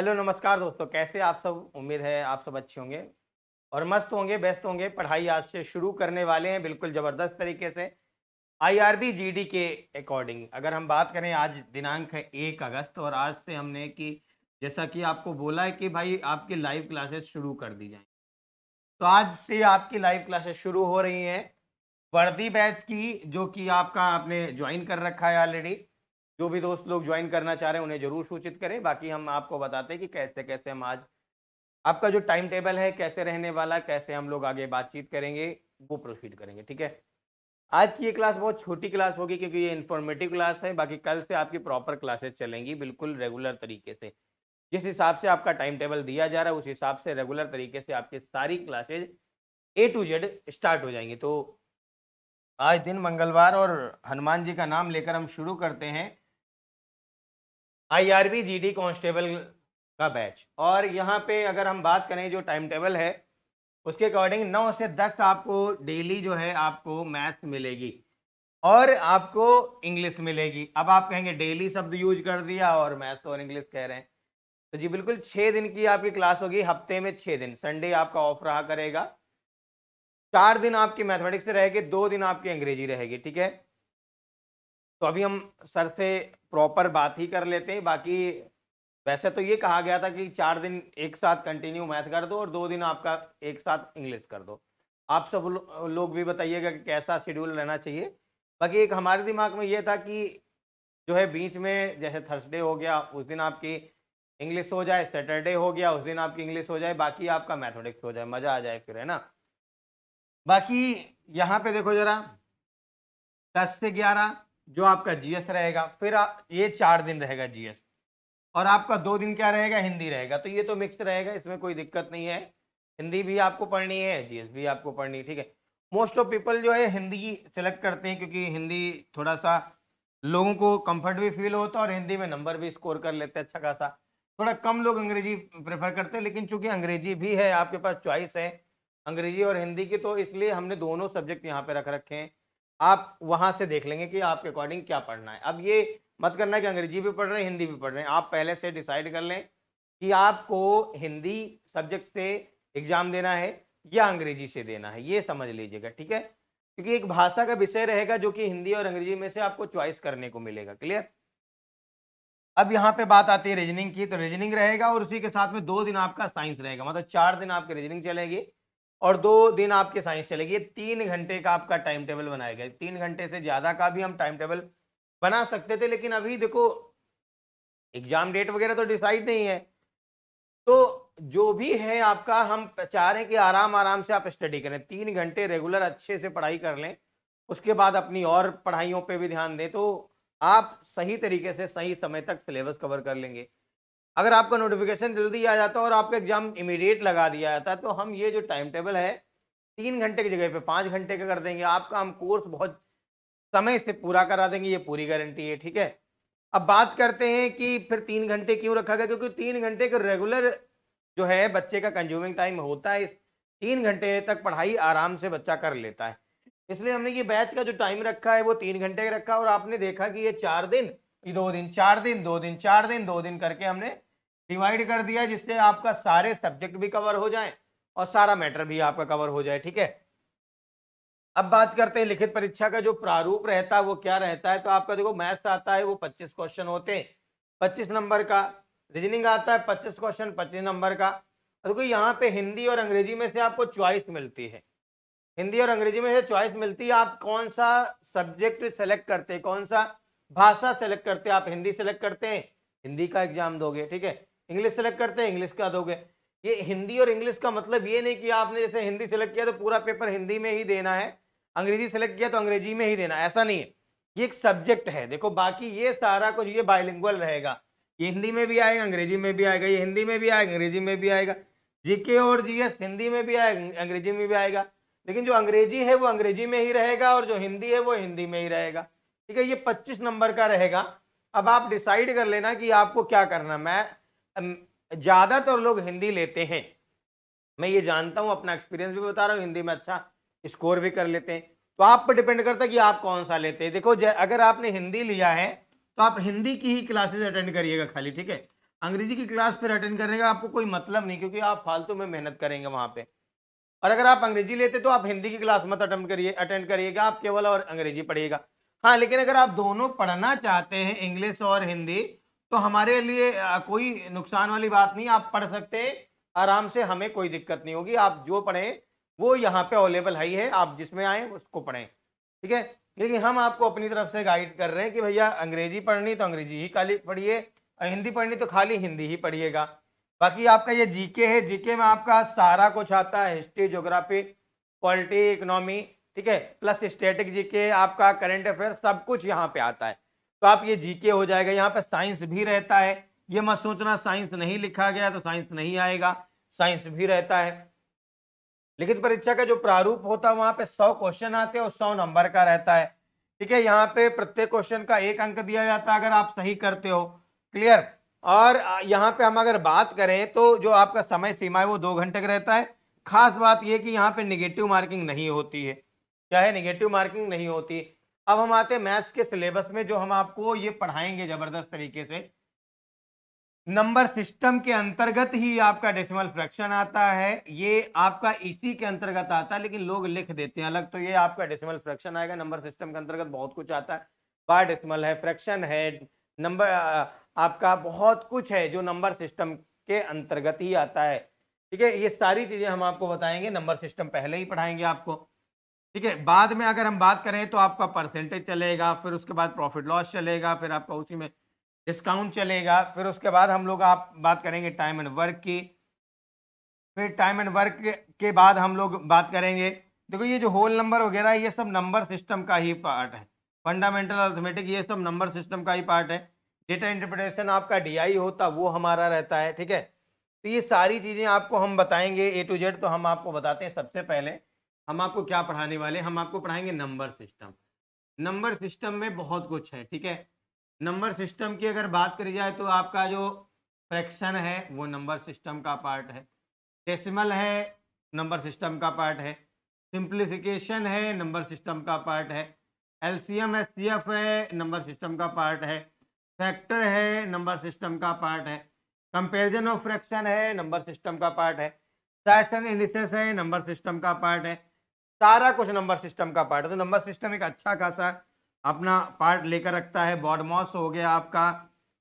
Hello नमस्कार दोस्तों, कैसे आप सब। उम्मीद है आप सब अच्छे होंगे और मस्त होंगे, व्यस्त होंगे। पढ़ाई आज से शुरू करने वाले हैं बिल्कुल जबरदस्त तरीके से। आईआरबी जीडी के अकॉर्डिंग अगर हम बात करें, आज दिनांक है 1 अगस्त और आज से हमने कि जैसा कि आपको बोला है कि भाई आपकी लाइव क्लासेस शुरू कर दी जाएं। तो आज से आपकी लाइव क्लासेस शुरू हो रही हैं वर्दी बैच की, जो कि आपका आपने ज्वाइन कर रखा है ऑलरेडी। जो भी दोस्त लोग ज्वाइन करना चाह रहे हैं उन्हें जरूर सूचित करें। बाकी हम आपको बताते हैं कि कैसे कैसे हम आज आपका जो टाइम टेबल है कैसे रहने वाला है, कैसे हम लोग आगे बातचीत करेंगे, वो प्रोसीड करेंगे। ठीक है। आज की ये क्लास बहुत छोटी क्लास होगी क्योंकि ये इन्फॉर्मेटिव क्लास है। बाकी कल से आपकी प्रॉपर क्लासेस चलेंगी बिल्कुल रेगुलर तरीके से। जिस हिसाब से आपका टाइम टेबल दिया जा रहा है उस हिसाब से रेगुलर तरीके से आपकी सारी classes A to Z start हो जाएंगी। तो आज दिन मंगलवार और हनुमान जी का नाम लेकर हम शुरू करते हैं आईआरबी जीडी कांस्टेबल का बैच। और यहाँ पे अगर हम बात करें जो टाइम टेबल है उसके अकॉर्डिंग 9 से 10 आपको डेली जो है आपको मैथ्स मिलेगी और आपको इंग्लिश मिलेगी। अब आप कहेंगे डेली शब्द यूज कर दिया और मैथ्स और इंग्लिश कह रहे हैं, तो जी बिल्कुल 6 दिन की आपकी क्लास होगी, हफ्ते में 6 दिन। संडे आपका ऑफ रहा करेगा। 4 दिन आपकी मैथमेटिक्स रहेगी, 2 दिन आपकी अंग्रेजी रहेगी। ठीक है। तो अभी हम सर से प्रॉपर बात ही कर लेते हैं। बाकी वैसे तो ये कहा गया था कि 4 दिन एक साथ कंटिन्यू मैथ कर दो और 2 दिन आपका एक साथ इंग्लिश कर दो। आप सब लोग भी बताइएगा कि कैसा शेड्यूल रहना चाहिए। बाकी एक हमारे दिमाग में ये था कि जो है बीच में जैसे थर्सडे हो गया उस दिन आपकी इंग्लिश हो जाए, सैटरडे हो गया उस दिन आपकी इंग्लिश हो जाए, बाकी आपका मैथमेटिक्स हो जाए, मजा आ जाए फिर, है ना। बाकी यहाँ पे देखो जरा, 10 से 11 जो आपका जीएस रहेगा, फिर ये 4 दिन रहेगा जीएस और आपका 2 दिन क्या रहेगा, हिंदी रहेगा। तो ये तो मिक्स रहेगा, इसमें कोई दिक्कत नहीं है। हिंदी भी आपको पढ़नी है, जीएस भी आपको पढ़नी है। ठीक है। मोस्ट ऑफ पीपल जो है हिंदी सेलेक्ट करते हैं क्योंकि हिंदी थोड़ा सा लोगों को कंफर्ट भी फील होता है और हिंदी में नंबर भी स्कोर कर लेते हैं अच्छा खासा। थोड़ा कम लोग अंग्रेजी प्रेफर करते हैं, लेकिन चूंकि अंग्रेजी भी है, आपके पास चॉइस है अंग्रेजी और हिंदी की, तो इसलिए हमने दोनों सब्जेक्ट यहाँ पे रख रखे हैं। आप वहां से देख लेंगे कि आपके अकॉर्डिंग क्या पढ़ना है। अब ये मत करना कि अंग्रेजी भी पढ़ रहे हैं हिंदी भी पढ़ रहे हैं। आप पहले से डिसाइड कर लें कि आपको हिंदी सब्जेक्ट से एग्जाम देना है या अंग्रेजी से देना है, ये समझ लीजिएगा। ठीक है। क्योंकि एक भाषा का विषय रहेगा जो कि हिंदी और अंग्रेजी में से आपको चॉइस करने को मिलेगा। क्लियर। अब यहाँ पे बात आती है रीजनिंग की, तो रीजनिंग रहेगा और उसी के साथ में 2 दिन आपका साइंस रहेगा। मतलब 4 दिन आपकी रीजनिंग चलेगी और 2 दिन आपके साइंस चलेगी। 3 घंटे का आपका टाइम टेबल बनाया गया। 3 घंटे से ज्यादा का भी हम टाइम टेबल बना सकते थे, लेकिन अभी देखो एग्जाम डेट वगैरह तो डिसाइड नहीं है। तो जो भी है आपका, हम चाह रहे हैं कि आराम आराम से आप स्टडी करें, 3 घंटे रेगुलर अच्छे से पढ़ाई कर लें, उसके बाद अपनी और पढ़ाइयों पे भी ध्यान दें, तो आप सही तरीके से सही समय तक सिलेबस कवर कर लेंगे। अगर आपका नोटिफिकेशन जल्दी आ जाता और आपका एग्जाम इमीडिएट लगा दिया जाता तो हम ये जो टाइम टेबल है 3 घंटे की जगह पे 5 घंटे का कर देंगे। आपका हम कोर्स बहुत समय से पूरा करा देंगे, ये पूरी गारंटी है। ठीक है। अब बात करते हैं कि फिर 3 घंटे क्यों रखा गया, क्योंकि 3 घंटे का रेगुलर जो है बच्चे का कंज्यूमिंग टाइम होता है। इस 3 घंटे तक पढ़ाई आराम से बच्चा कर लेता है, इसलिए हमने ये बैच का जो टाइम रखा है वो 3 घंटे का रखा। और आपने देखा कि ये 4 दिन, ये 2 दिन, 4 दिन, 2 दिन, 4 दिन, 2 दिन करके हमने डिवाइड कर दिया, जिससे आपका सारे सब्जेक्ट भी कवर हो जाए और सारा मैटर भी आपका कवर हो जाए। ठीक है। अब बात करते हैं लिखित परीक्षा का जो प्रारूप रहता है वो क्या रहता है। तो आपका देखो मैथ्स आता है वो 25 क्वेश्चन होते हैं 25 नंबर का। रीजनिंग आता है 25 क्वेश्चन 25 नंबर का। देखो यहाँ पे हिंदी और अंग्रेजी में से आपको चॉइस मिलती है। हिंदी और अंग्रेजी में से चॉइस मिलती है। आप कौन सा सब्जेक्ट सेलेक्ट करते हैं, कौन सा भाषा सेलेक्ट करते हैं। आप हिंदी सेलेक्ट करते हैं, हिंदी का एग्जाम दोगे। ठीक है। इंग्लिश सेलेक्ट करते हैं, इंग्लिश का दोगे। ये हिंदी और इंग्लिश का मतलब ये नहीं कि आपने जैसे हिंदी सेलेक्ट किया तो पूरा पेपर हिंदी में ही देना है, अंग्रेजी सेलेक्ट किया तो अंग्रेजी में ही देना, ऐसा नहीं है। ये एक सब्जेक्ट है। देखो बाकी ये सारा कुछ ये बाइलिंगुअल रहेगा। ये हिंदी में भी आएगा, अंग्रेजी में भी आएगा, ये हिंदी में भी आएगा, अंग्रेजी में भी आएगा। जीके और जीएस हिंदी में भी आएगा, अंग्रेजी में भी आएगा। लेकिन जो अंग्रेजी है वो अंग्रेजी में ही रहेगा और जो हिंदी है वो हिंदी में ही रहेगा। ठीक है। ये 25 नंबर का रहेगा। अब आप डिसाइड कर लेना कि आपको क्या करना। ज्यादातर लोग हिंदी लेते हैं, मैं ये जानता हूं, अपना एक्सपीरियंस भी बता रहा हूं, हिंदी में अच्छा स्कोर भी कर लेते हैं। तो आप पर डिपेंड करता है कि आप कौन सा लेते हैं। देखो अगर आपने हिंदी लिया है तो आप हिंदी की ही क्लासेस अटेंड करिएगा खाली। ठीक है। अंग्रेजी की क्लास फिर अटेंड करने का आपको कोई मतलब नहीं, क्योंकि आप फालतू में मेहनत करेंगे वहां पे। और अगर आप अंग्रेजी लेते तो आप हिंदी की क्लास मत अटेंड करिएगा, आप केवल और अंग्रेजी पढ़िएगा। हाँ, लेकिन अगर आप दोनों पढ़ना चाहते हैं, इंग्लिश और हिंदी, तो हमारे लिए कोई नुकसान वाली बात नहीं, आप पढ़ सकते हैं आराम से, हमें कोई दिक्कत नहीं होगी। आप जो पढ़ें वो यहाँ पे अवेलेबल है, आप जिसमें आए उसको पढ़ें, ठीक है। लेकिन हम आपको अपनी तरफ से गाइड कर रहे हैं कि भैया अंग्रेजी पढ़नी तो अंग्रेजी ही खाली पढ़िए, हिंदी पढ़नी तो खाली हिंदी ही पढ़िएगा। बाकी आपका ये जीके है, जीके में आपका सारा कुछ आता है, हिस्ट्री, ज्योग्राफी, पॉलिटी, इकोनॉमी, ठीक है, प्लस स्टैटिक जीके, आपका करंट अफेयर, सब कुछ यहाँ पे आता है। तो आप ये जीके हो जाएगा। यहाँ पे साइंस भी रहता है, ये मत सोचना साइंस नहीं लिखा गया तो साइंस नहीं आएगा, साइंस भी रहता है। लिखित परीक्षा का जो प्रारूप होता है वहां पे 100 क्वेश्चन आते हैं और 100 नंबर का रहता है, ठीक है। यहाँ पे प्रत्येक क्वेश्चन का 1 अंक दिया जाता है अगर आप सही करते हो, क्लियर। और यहाँ पे हम अगर बात करें तो जो आपका समय सीमा है वो 2 घंटे का रहता है। खास बात यह कि यहाँ पे निगेटिव मार्किंग नहीं होती है, क्या है, निगेटिव मार्किंग नहीं होती। अब हम आते हैं मैथ्स के सिलेबस में, जो हम आपको ये पढ़ाएंगे जबरदस्त तरीके से। नंबर सिस्टम के अंतर्गत ही आपका डेसिमल फ्रैक्शन आता है, ये आपका इसी के अंतर्गत आता है, लेकिन लोग लिख देते हैं अलग। तो ये आपका डेसिमल फ्रैक्शन आएगा। नंबर सिस्टम के अंतर्गत बहुत कुछ आता है, बार डेसिमल है, फ्रैक्शन है, नंबर आपका बहुत कुछ है जो नंबर सिस्टम के अंतर्गत ही आता है, ठीक है। ये सारी चीजें हम आपको बताएंगे, नंबर सिस्टम पहले ही पढ़ाएंगे आपको, ठीक है। बाद में अगर हम बात करें तो आपका परसेंटेज चलेगा, फिर उसके बाद प्रॉफिट लॉस चलेगा, फिर आपका उसी में डिस्काउंट चलेगा, फिर उसके बाद हम लोग आप बात करेंगे टाइम एंड वर्क की, फिर टाइम एंड वर्क के बाद हम लोग बात करेंगे, देखो ये जो होल नंबर वगैरह ये सब नंबर सिस्टम का ही पार्ट है, फंडामेंटल अर्थमेटिक ये सब नंबर सिस्टम का ही पार्ट है। डेटा इंटरप्रिटेशन आपका डीआई होता वो हमारा रहता है, ठीक है। तो ये सारी चीजें आपको हम बताएंगे ए टू जेड। तो हम आपको बताते हैं, सबसे पहले हम आपको क्या पढ़ाने वाले, हम आपको पढ़ाएंगे नंबर सिस्टम। नंबर सिस्टम में बहुत कुछ है, ठीक है। नंबर सिस्टम की अगर बात करी जाए तो आपका जो फ्रैक्शन है वो नंबर सिस्टम का पार्ट है, डेसिमल है नंबर सिस्टम का पार्ट है, सिंप्लीफिकेशन है नंबर सिस्टम का पार्ट है, एलसीएम एचसीएफ है नंबर सिस्टम का पार्ट है, फैक्टर है नंबर सिस्टम का पार्ट है, कंपैरिजन ऑफ फ्रैक्शन है नंबर सिस्टम का पार्ट है, सैट्स एंड इंडिसेस है नंबर सिस्टम का पार्ट है, सारा कुछ नंबर सिस्टम का पार्ट है। तो नंबर सिस्टम एक अच्छा खासा अपना पार्ट लेकर रखता है। बॉडमॉस हो गया आपका,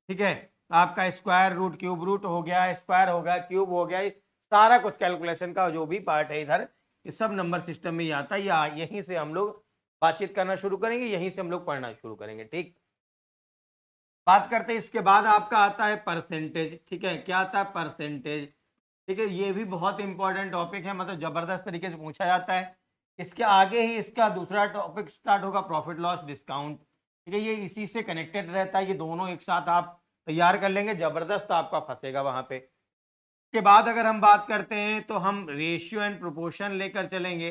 ठीक है, आपका स्क्वायर रूट, क्यूब रूट हो गया, स्क्वायर हो गया, क्यूब हो गया, सारा कुछ कैलकुलेशन का जो भी पार्ट है इधर, ये सब नंबर सिस्टम में ही आता है। या यहीं से हम लोग बातचीत करना शुरू करेंगे, यहीं से हम लोग पढ़ना शुरू करेंगे, ठीक। बात करते हैं इसके बाद आपका आता है परसेंटेज, ठीक है। क्या आता है, परसेंटेज, ठीक है। ये भी बहुत इंपॉर्टेंट टॉपिक है, मतलब जबरदस्त तरीके से पूछा जाता है। इसके आगे ही इसका दूसरा टॉपिक स्टार्ट होगा, प्रॉफिट लॉस डिस्काउंट, ठीक है। ये इसी से कनेक्टेड रहता है, ये दोनों एक साथ आप तैयार कर लेंगे, जबरदस्त आपका फंसेगा वहां पे। के बाद अगर हम बात करते हैं तो हम रेशियो एंड प्रोपोर्शन लेकर चलेंगे।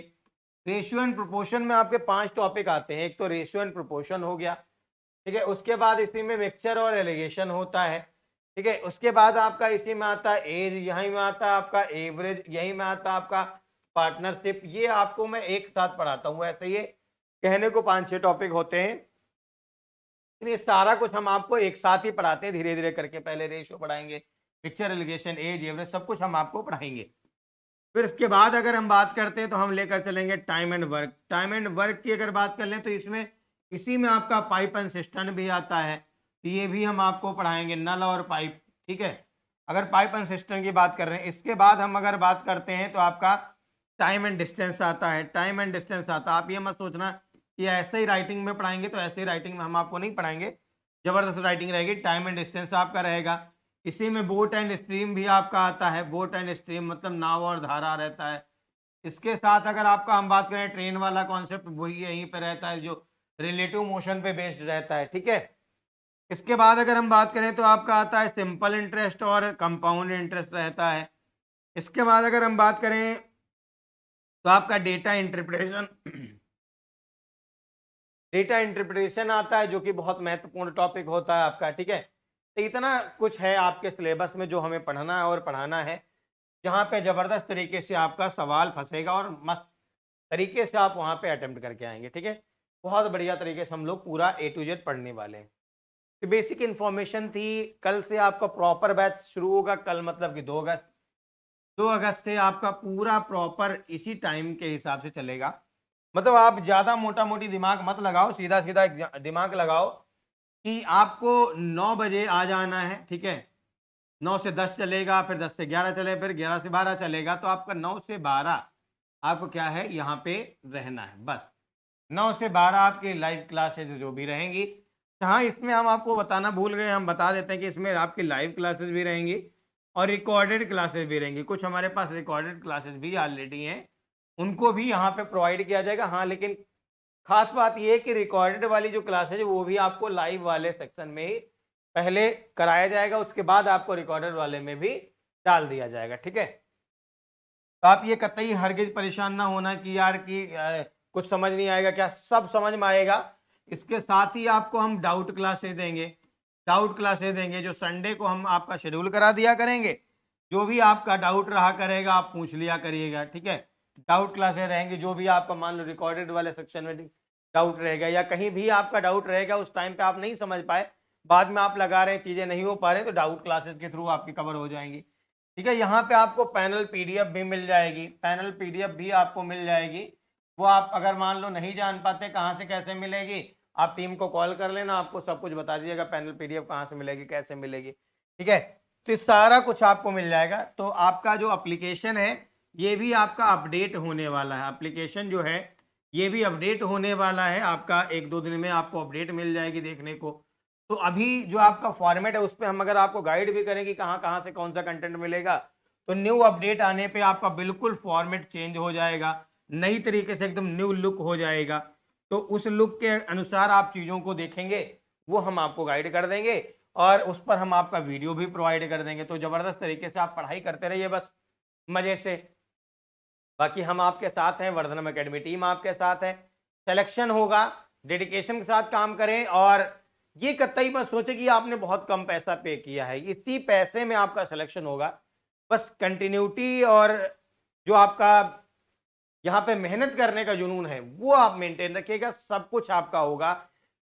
रेशियो एंड प्रोपोर्शन में आपके 5 टॉपिक आते हैं। एक तो रेशियो एंड प्रोपोर्शन हो गया, ठीक है। उसके बाद इसी में मिक्सचर और एलिगेशन होता है, ठीक है। उसके बाद आपका इसी में आता है एज, यहीं में आता है आपका एवरेज, यहीं में आता है आपका पार्टनरशिप। ये आपको मैं एक साथ पढ़ाता हूँ, ऐसे ये कहने को 5-6 टॉपिक होते हैं, ये सारा कुछ हम आपको एक साथ ही पढ़ाते हैं धीरे धीरे करके। पहले रेशियो पढ़ाएंगे, पिक्चर, एलिगेशन, एज, एवरेज, सब कुछ हम आपको पढ़ाएंगे। फिर इसके बाद अगर हम बात करते हैं तो हम लेकर चलेंगे time and work. Time and work की अगर बात कर लें तो इसमें इसी में आपका पाइप एंड सिस्टम भी आता है, तो ये भी हम आपको पढ़ाएंगे, नल और पाइप, ठीक है। अगर पाइप एंड सिस्टम की बात कर रहे हैं। इसके बाद हम अगर बात करते हैं तो आपका टाइम एंड डिस्टेंस आता है। टाइम एंड डिस्टेंस आता है, आप ये मत सोचना कि ऐसे ही राइटिंग में पढ़ाएंगे, तो ऐसे ही राइटिंग में हम आपको नहीं पढ़ाएंगे, जबरदस्त राइटिंग रहेगी। टाइम एंड डिस्टेंस आपका रहेगा। इसी में बोट एंड स्ट्रीम भी आपका आता है। बोट एंड स्ट्रीम मतलब नाव और धारा रहता है। इसके साथ अगर आपका हम बात करें ट्रेन वाला कॉन्सेप्ट, वही यहीं पे रहता है, जो रिलेटिव मोशन पे बेस्ड रहता है, ठीक है। इसके बाद अगर हम बात करें तो आपका आता है सिंपल इंटरेस्ट और कंपाउंड इंटरेस्ट रहता है। इसके बाद अगर हम बात करें तो आपका डेटा इंटरप्रिटेशन, डेटा इंटरप्रिटेशन आता है, जो कि बहुत महत्वपूर्ण टॉपिक होता है आपका, ठीक है। तो इतना कुछ है आपके सिलेबस में जो हमें पढ़ना है और पढ़ाना है, जहाँ पे जबरदस्त तरीके से आपका सवाल फंसेगा और मस्त तरीके से आप वहाँ पे अटेम्प्ट करके आएंगे, ठीक है। बहुत बढ़िया तरीके से हम लोग पूरा ए टू जेड पढ़ने वाले हैं। तो बेसिक इन्फॉर्मेशन थी। कल से आपका प्रॉपर बैच शुरू होगा, कल मतलब कि 2 अगस्त। 2 अगस्त से आपका पूरा प्रॉपर इसी टाइम के हिसाब से चलेगा। मतलब आप ज्यादा मोटा मोटी दिमाग मत लगाओ, सीधा सीधा दिमाग लगाओ कि आपको 9 बजे आ जाना है, ठीक है। 9 से 10 चलेगा, फिर 10 से 11 चले, फिर 11 से 12 चलेगा, तो आपका 9 से 12 आपको क्या है यहाँ पे रहना है बस। 9 से 12 आपकी लाइव क्लासेज जो भी रहेंगी। हाँ, इसमें हम आपको बताना भूल गए, हम बता देते हैं कि इसमें आपकी लाइव क्लासेस भी रहेंगी और रिकॉर्डेड क्लासेस भी रहेंगी। कुछ हमारे पास रिकॉर्डेड क्लासेस भी ऑलरेडी हैं, उनको भी यहाँ पे प्रोवाइड किया जाएगा। हाँ, लेकिन खास बात यह है कि रिकॉर्डेड वाली जो क्लासेज है वो भी आपको लाइव वाले सेक्शन में ही पहले कराया जाएगा, उसके बाद आपको रिकॉर्डेड वाले में भी डाल दिया जाएगा, ठीक है। तो आप ये कतई हरगिज परेशान ना होना कि यार कि कुछ समझ नहीं आएगा क्या, सब समझ में आएगा। इसके साथ ही आपको हम डाउट क्लासेस देंगे, डाउट क्लासेस देंगे जो संडे को हम आपका शेड्यूल करा दिया करेंगे। जो भी आपका डाउट रहा करेगा आप पूछ लिया करिएगा, ठीक है। डाउट क्लासेस रहेंगे, जो भी आपका मान लो रिकॉर्डेड वाले सेक्शन में डाउट रहेगा या कहीं भी आपका डाउट रहेगा, उस टाइम पे आप नहीं समझ पाए, बाद में आप लगा रहे चीजें नहीं हो पा रहे, तो डाउट क्लासेस के थ्रू आपकी कवर हो जाएंगी, ठीक है। यहाँ पे आपको पैनल पीडीएफ भी मिल जाएगी, पैनल पीडीएफ भी आपको मिल जाएगी। वो आप अगर मान लो नहीं जान पाते कहाँ से कैसे मिलेगी, आप टीम को कॉल कर लेना, आपको सब कुछ बता दीजिएगा पैनल पीडीएफ कहाँ से मिलेगी, कैसे मिलेगी, ठीक है। तो सारा कुछ आपको मिल जाएगा। तो आपका जो एप्लीकेशन है ये भी आपका अपडेट होने वाला है, एप्लीकेशन जो है ये भी अपडेट होने वाला है आपका, 1-2 दिन में आपको अपडेट मिल जाएगी देखने को। तो अभी जो आपका फॉर्मेट है उस पर हम अगर आपको गाइड भी करें कि कहाँ कहाँ से कौन सा कंटेंट मिलेगा, तो न्यू अपडेट आने पे आपका बिल्कुल फॉर्मेट चेंज हो जाएगा, नई तरीके से एकदम न्यू लुक हो जाएगा। तो उस लुक के अनुसार आप चीज़ों को देखेंगे, वो हम आपको गाइड कर देंगे और उस पर हम आपका वीडियो भी प्रोवाइड कर देंगे। तो ज़बरदस्त तरीके से आप पढ़ाई करते रहिए बस मज़े से। बाकी हम आपके साथ हैं, वर्धनम एकेडमी टीम आपके साथ है। सिलेक्शन होगा, डेडिकेशन के साथ काम करें और ये कतई मत सोचे कि आपने बहुत कम पैसा पे किया है, इसी पैसे में आपका सिलेक्शन होगा। बस कंटिन्यूटी और जो आपका यहाँ पे मेहनत करने का जुनून है वो आप मेंटेन रखिएगा, सब कुछ आपका होगा,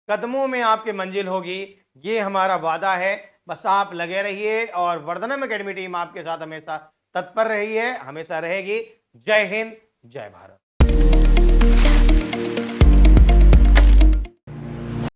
कदमों में आपकी मंजिल होगी, ये हमारा वादा है। बस आप लगे रहिए और वर्धनम एकेडमी टीम आपके साथ हमेशा तत्पर रही है, हमेशा रहेगी। जय हिंद, जय भारत।